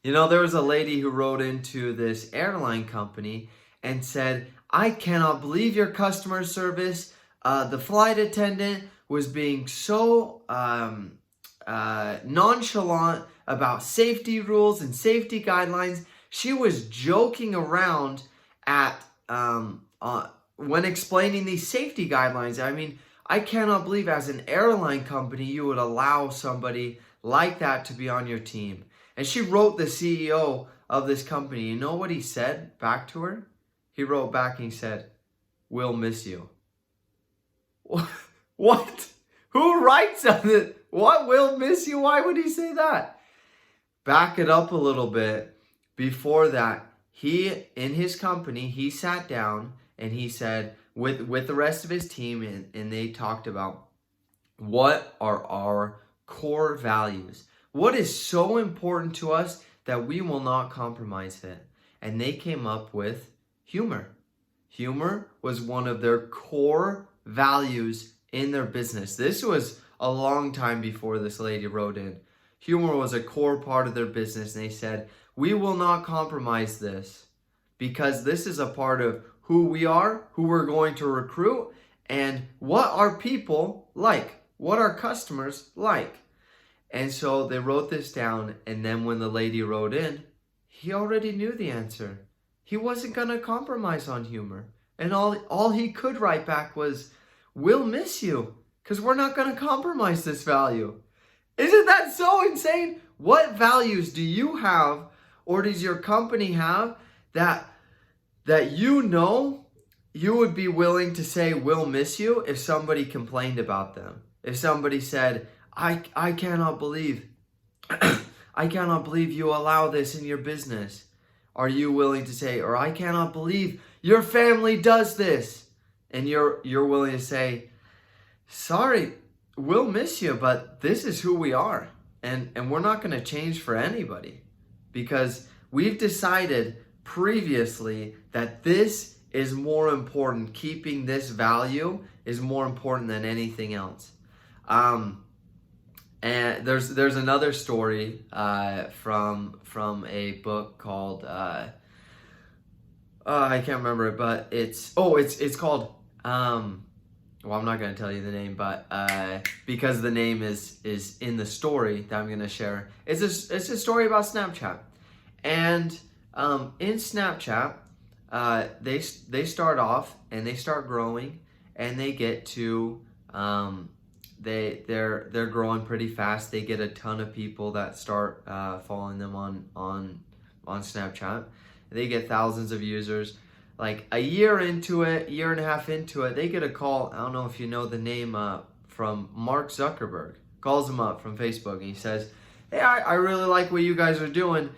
You know, there was a lady who wrote into this airline company and said, I cannot believe your customer service. The flight attendant was being so nonchalant about safety rules and safety guidelines. She was joking around at when explaining these safety guidelines. I mean, I cannot believe as an airline company you would allow somebody like that to be on your team. And she wrote the CEO of this company. You know what he said back to her? He wrote back and he said, "We'll miss you." What? Who writes on it? What will miss you? Why would he say that? Back it up a little bit. Before that, he, in his company, he sat down and he said, with the rest of his team, and they talked about what are our core values. What is so important to us that we will not compromise it? And they came up with humor. Humor was one of their core values in their business. This was a long time before this lady wrote in. Humor was a core part of their business, and they said, we will not compromise this because this is a part of who we are, who we're going to recruit, and what our people like, what our customers like. And so they wrote this down, and then when the lady wrote in, he already knew the answer. He wasn't going to compromise on humor. And all he could write back was, we'll miss you because we're not going to compromise this value. Isn't that so insane? What values do you have or does your company have that you know you would be willing to say we'll miss you if somebody complained about them? If somebody said, I cannot believe I cannot believe you allow this in your business. Are you willing to say, or I cannot believe your family does this? And you're willing to say, sorry, we'll miss you, but this is who we are. And we're not going to change for anybody because we've decided previously that this is more important. Keeping this value is more important than anything else. And there's another story from a book called I can't remember it, but it's called well, I'm not going to tell you the name, but because the name is in the story that I'm going to share. It's a story about Snapchat. And in Snapchat, they start off and they start growing and they get to they're growing pretty fast. They get a ton of people that start following them on Snapchat. They get thousands of users. Like a year and a half into it, they get a call. I don't know if you know the name from Mark Zuckerberg. Calls him up from Facebook and he says, hey, I really like what you guys are doing.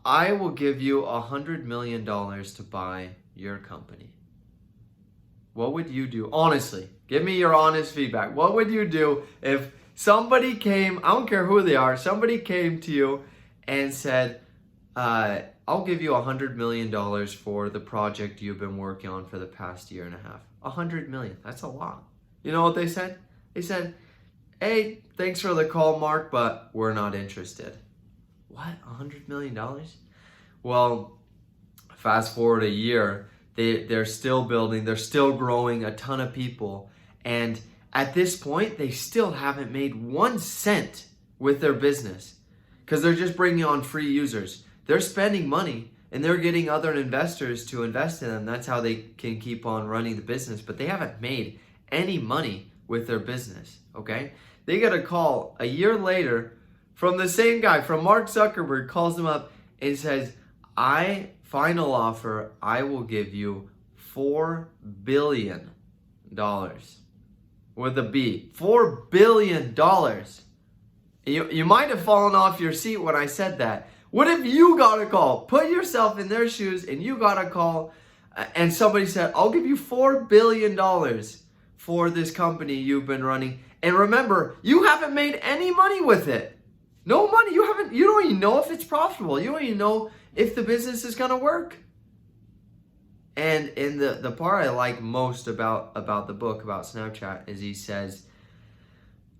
I will give you $100 million to buy your company. What would you do? Honestly, give me your honest feedback. What would you do if somebody came, I don't care who they are, somebody came to you and said, I'll give you $100 million for the project you've been working on for the past year and a half. $100 million, that's a lot. You know what they said? They said, hey, thanks for the call, Mark, but we're not interested. What, $100 million? Well, fast forward a year, they're still building, they're still growing, a ton of people. And at this point, they still haven't made 1 cent with their business because they're just bringing on free users. They're spending money and they're getting other investors to invest in them. That's how they can keep on running the business, but they haven't made any money with their business, okay? They get a call a year later from the same guy, from Mark Zuckerberg, calls them up and says, final offer, I will give you $4 billion with a B. $4 billion. You might have fallen off your seat when I said that. What if you got a call? Put yourself in their shoes and you got a call and somebody said, I'll give you $4 billion for this company you've been running. And remember, you haven't made any money with it. No money. You don't even know if it's profitable. You don't even know if the business is going to work. And in the part I like most about the book, about Snapchat, is he says,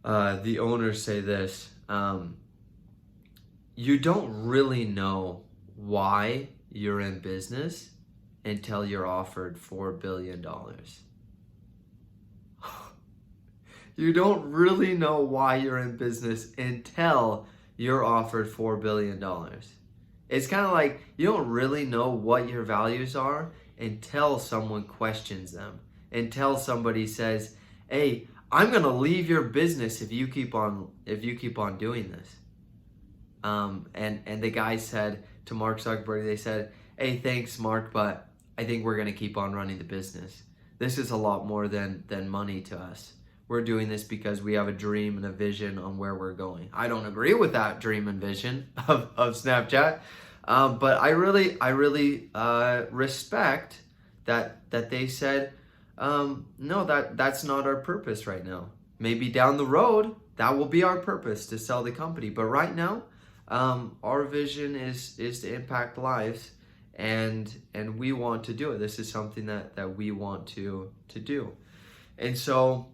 the owners say this, you don't really know why you're in business until you're offered $4 billion. You don't really know why you're in business until you're offered $4 billion. It's kind of like you don't really know what your values are until someone questions them, until somebody says, "Hey, I'm gonna leave your business if you keep on doing this." And the guy said to Mark Zuckerberg, they said, "Hey, thanks, Mark, but I think we're gonna keep on running the business. This is a lot more than money to us. We're doing this because we have a dream and a vision on where we're going." I don't agree with that dream and vision of Snapchat, but I really respect that they said, no, that's not our purpose right now. Maybe down the road that will be our purpose, to sell the company, but right now, our vision is to impact lives, and we want to do it. This is something that we want to do, and so.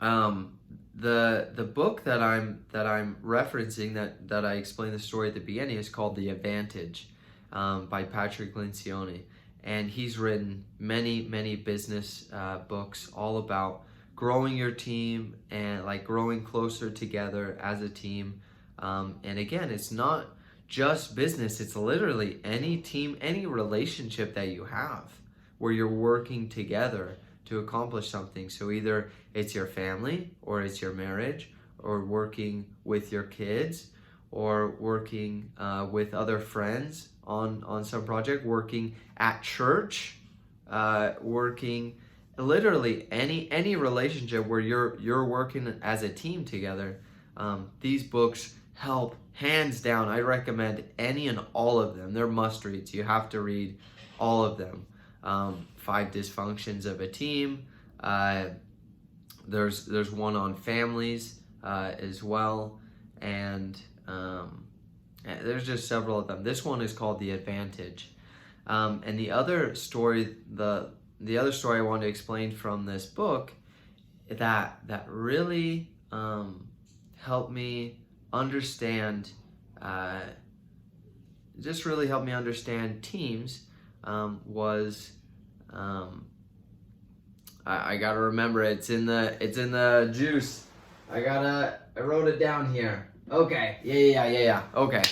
The book that I'm referencing that I explained the story at the beginning is called The Advantage, by Patrick Lencioni, and he's written many business books all about growing your team and like growing closer together as a team. And again, it's not just business; it's literally any team, any relationship that you have where you're working together to accomplish something. So either it's your family, or it's your marriage, or working with your kids, or working with other friends on some project, working at church, working literally any relationship where you're working as a team together. These books help hands down. I recommend any and all of them. They're must reads. You have to read all of them. 5 Dysfunctions of a Team. There's one on families as well, and there's just several of them. This one is called The Advantage, and the other story I want to explain from this book that really helped me understand, teams was. I gotta remember it. It's in the juice. I wrote it down here. Okay. Yeah. Okay.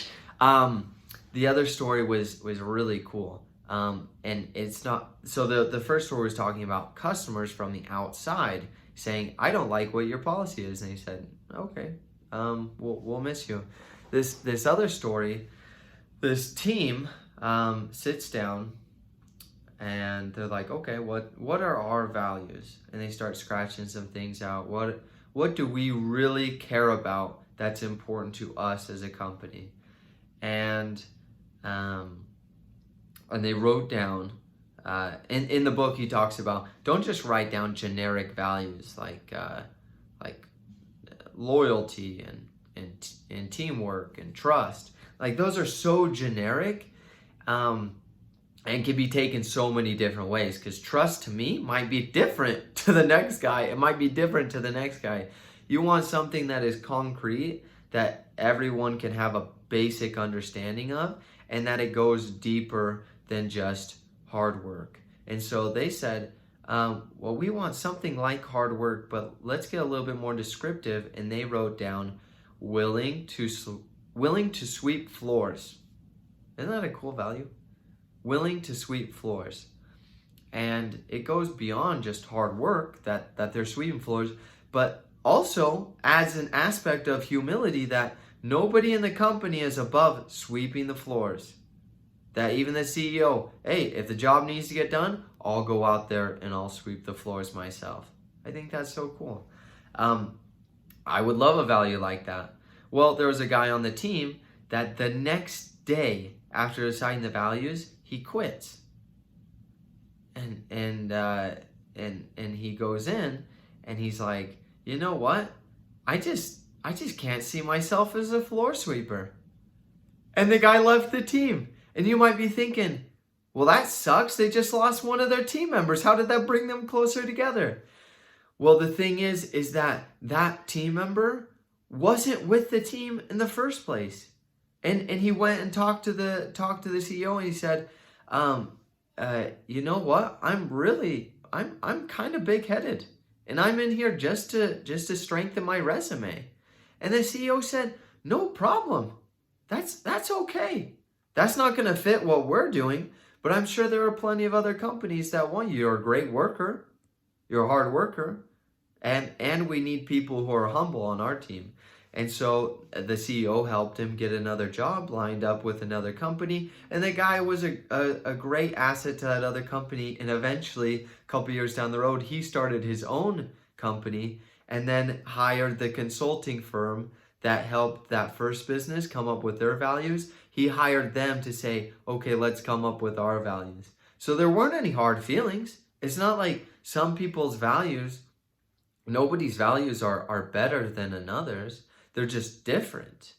The other story was really cool. And it's not, so the first story was talking about customers from the outside saying, "I don't like what your policy is." And he said, "Okay, we'll miss you." This other story, this team sits down and they're like, "Okay, what are our values?" And they start scratching some things out. What do we really care about that's important to us as a company? And they wrote down, in the book he talks about, don't just write down generic values like loyalty and teamwork and trust. Like, those are so generic, and can be taken so many different ways, because trust to me might be different to the next guy. It might be different to the next guy. You want something that is concrete, that everyone can have a basic understanding of, and that it goes deeper than just hard work. And so they said, well, we want something like hard work, but let's get a little bit more descriptive. And they wrote down willing to sweep floors. Isn't that a cool value? Willing to sweep floors. And it goes beyond just hard work that they're sweeping floors, but also adds an aspect of humility that nobody in the company is above sweeping the floors. That even the CEO, hey, if the job needs to get done, I'll go out there and I'll sweep the floors myself. I think that's so cool. I would love a value like that. Well, there was a guy on the team that the next day after deciding the values, he quits. And he goes in and he's like, "You know what? I just can't see myself as a floor sweeper." And the guy left the team. And you might be thinking, well, that sucks. They just lost one of their team members. How did that bring them closer together? Well, the thing is that team member wasn't with the team in the first place. And he went and talked to the CEO, and he said, you know what? I'm kind of big-headed, and I'm in here just to strengthen my resume. And the CEO said, no problem. That's okay. That's not going to fit what we're doing, but I'm sure there are plenty of other companies that want you. You're a great worker. You're a hard worker. And we need people who are humble on our team. And so the CEO helped him get another job lined up with another company. And the guy was a great asset to that other company. And eventually, a couple years down the road, he started his own company and then hired the consulting firm that helped that first business come up with their values. He hired them to say, okay, let's come up with our values. So there weren't any hard feelings. It's not like some people's values, nobody's values are better than another's. They're just different.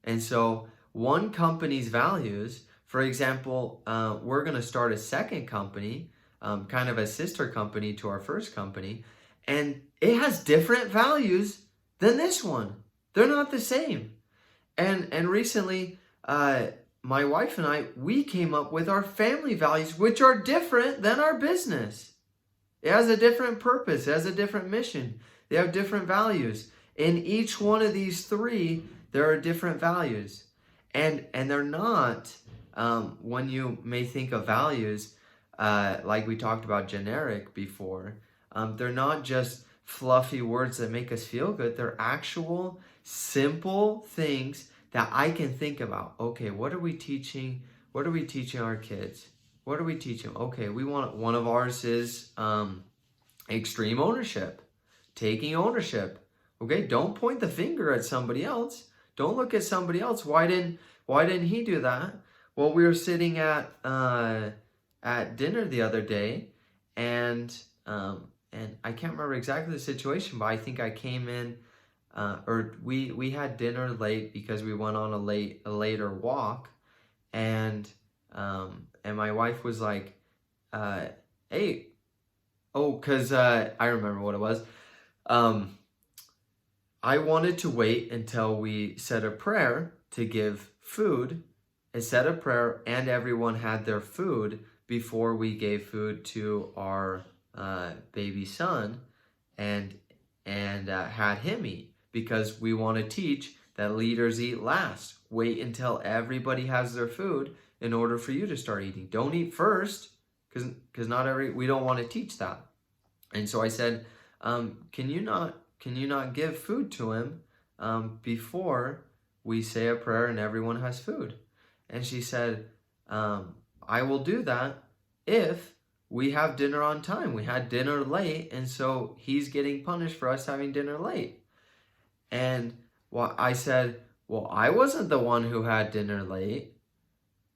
And so one company's values, for example, we're going to start a second company, kind of a sister company to our first company, and it has different values than this one. They're not the same. And recently, my wife and I, we came up with our family values, which are different than our business. It has a different purpose. It has a different mission. They have different values. In each one of these three, there are different values. And they're not, when you may think of values, like we talked about generic before, they're not just fluffy words that make us feel good. They're actual, simple things that I can think about. Okay, what are we teaching? What are we teaching our kids? What are we teaching? Okay, one of ours is extreme ownership, taking ownership. Okay, don't point the finger at somebody else. Don't look at somebody else. Why didn't he do that? Well, we were sitting at dinner the other day, and I can't remember exactly the situation, but I think I came in, or we had dinner late because we went on a later walk, and my wife was like, hey, because I remember what it was. I wanted to wait until we said a prayer to give food, and said a prayer, and everyone had their food before we gave food to our baby son, and had him eat, because we want to teach that leaders eat last. Wait until everybody has their food in order for you to start eating. Don't eat first, because we don't want to teach that. And so I said, can you not give food to him before we say a prayer and everyone has food? And she said, I will do that if we have dinner on time. We had dinner late, and so he's getting punished for us having dinner late. And I said, well, I wasn't the one who had dinner late,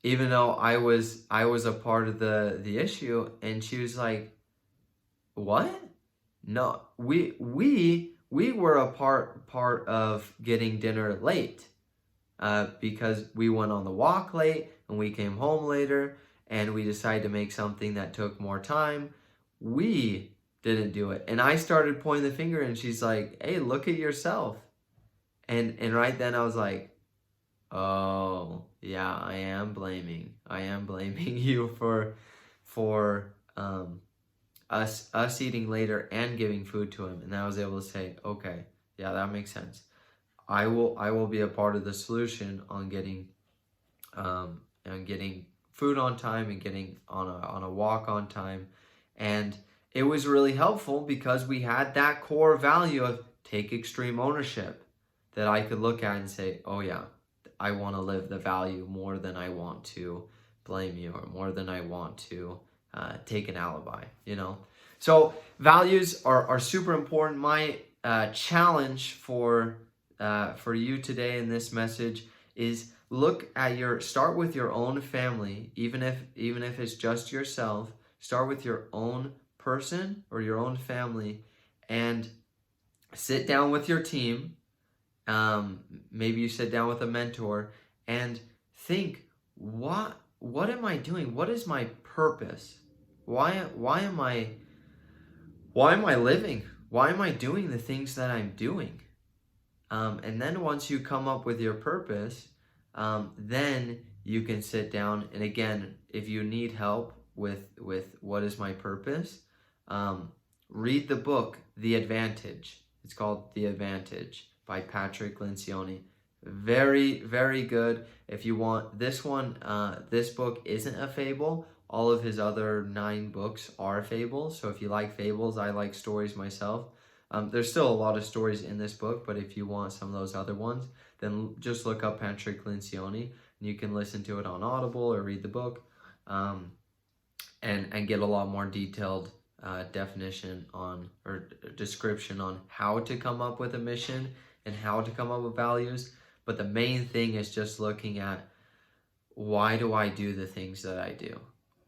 even though I was a part of the issue. And she was like, what? No, we were a part of getting dinner late, because we went on the walk late and we came home later, and we decided to make something that took more time. We didn't do it. And I started pointing the finger, and she's like, hey, look at yourself. And right then I was like, oh yeah, I am blaming you for us eating later and giving food to him. And I was able to say, okay, yeah, that makes sense. I will be a part of the solution on getting food on time and getting on a walk on time. And it was really helpful because we had that core value of take extreme ownership that I could look at and say, oh yeah, I want to live the value more than I want to blame you, or more than I want to take an alibi, So values are super important. My challenge for you today in this message is start with your own family, even if it's just yourself. Start with your own person or your own family, and sit down with your team. Maybe you sit down with a mentor and think, what am I doing? What is my purpose? Why am I living? Why am I doing the things that I'm doing? And then once you come up with your purpose, then you can sit down. And again, if you need help with what is my purpose, read the book The Advantage. It's called The Advantage by Patrick Lencioni. Very, very good. If you want this one, this book isn't a fable. All of his other 9 books are fables. So if you like fables, I like stories myself. There's still a lot of stories in this book, but if you want some of those other ones, then just look up Patrick Lencioni, and you can listen to it on Audible or read the book, and get a lot more detailed definition on, or description on, how to come up with a mission and how to come up with values. But the main thing is just looking at, why do I do the things that I do?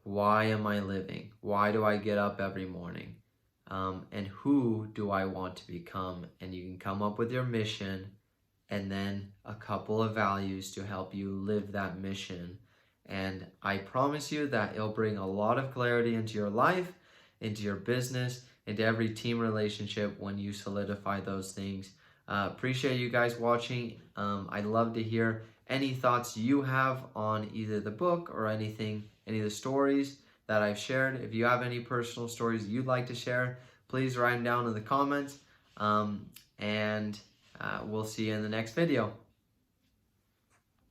Why am I living? Why do I get up every morning? And who do I want to become? And you can come up with your mission and then a couple of values to help you live that mission. And I promise you that it'll bring a lot of clarity into your life, into your business, into every team relationship when you solidify those things. Appreciate you guys watching. I'd love to hear any thoughts you have on either the book or anything, any of the stories that I've shared. If you have any personal stories you'd like to share, please write them down in the comments. And we'll see you in the next video.